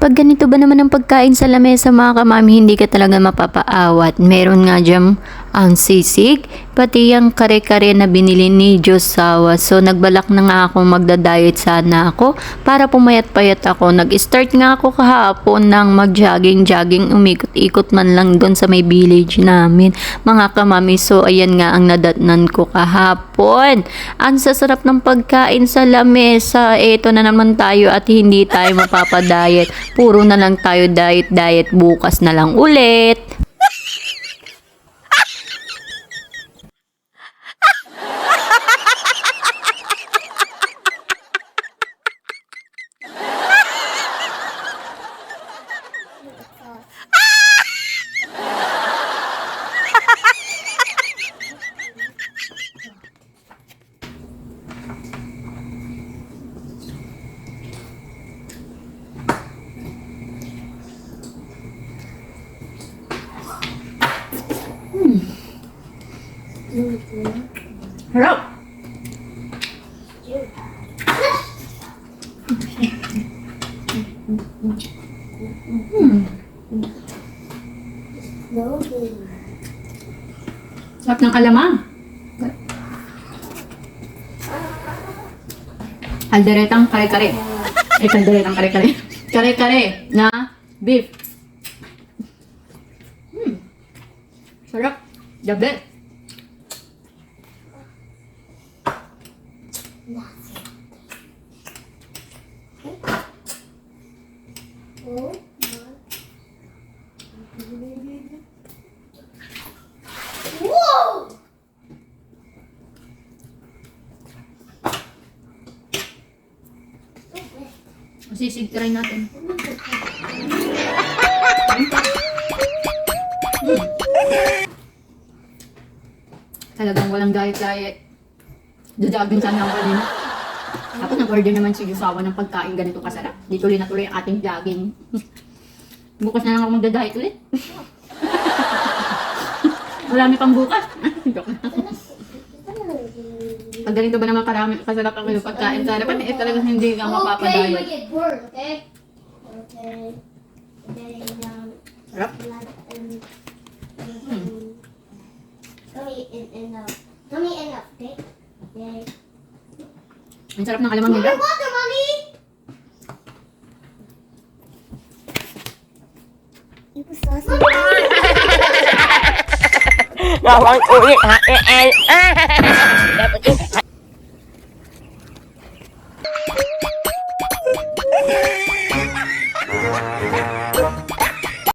Pag ganito ba naman ang pagkain sa lamesa mga kamami, hindi ka talaga mapapaawat. Meron nga dyan ang sisig, pati yung kare-kare na binili ni Josawa. So nagbalak na nga ako magda-diet sana ako para pumayat-payat ako. Nag-start nga ako kahapon ng mag-jogging, umikot-ikot man lang doon sa may village namin mga kamami. So ayan nga ang nadatnan ko kahapon. Ang sasarap ng pagkain sa lamesa. Eto na naman tayo at hindi tayo mapapadayet. Puro na lang tayo diet, bukas na lang ulit. Harap! Sarap ng alamang. Kalderetang kare-kare. Kalderetang kare-kare. Kare-kare na beef. Sarap. The best. Whoa! Sisig try natin. Talagang walang diet. Dudagin sana ako kanina. Tapos nag-order naman si Yusawa ng pagkain ganito kasarap. Di tuloy na tuloy ang ating jogging. Bukas na lang ako magda-diet ulit. Marami pang bukas. Pag ganito ba naman karami kasarap ang pagkain sa harapan, talagang hindi ka Okay, mapapadayet. you get bored, okay? Okay. Okay, Sarap. Tummy in up. Tummy in up, okay? Okay. Ang sarap ng alamang More nila. water, mommy! It was saucy. Bawang ulit ha. Dapat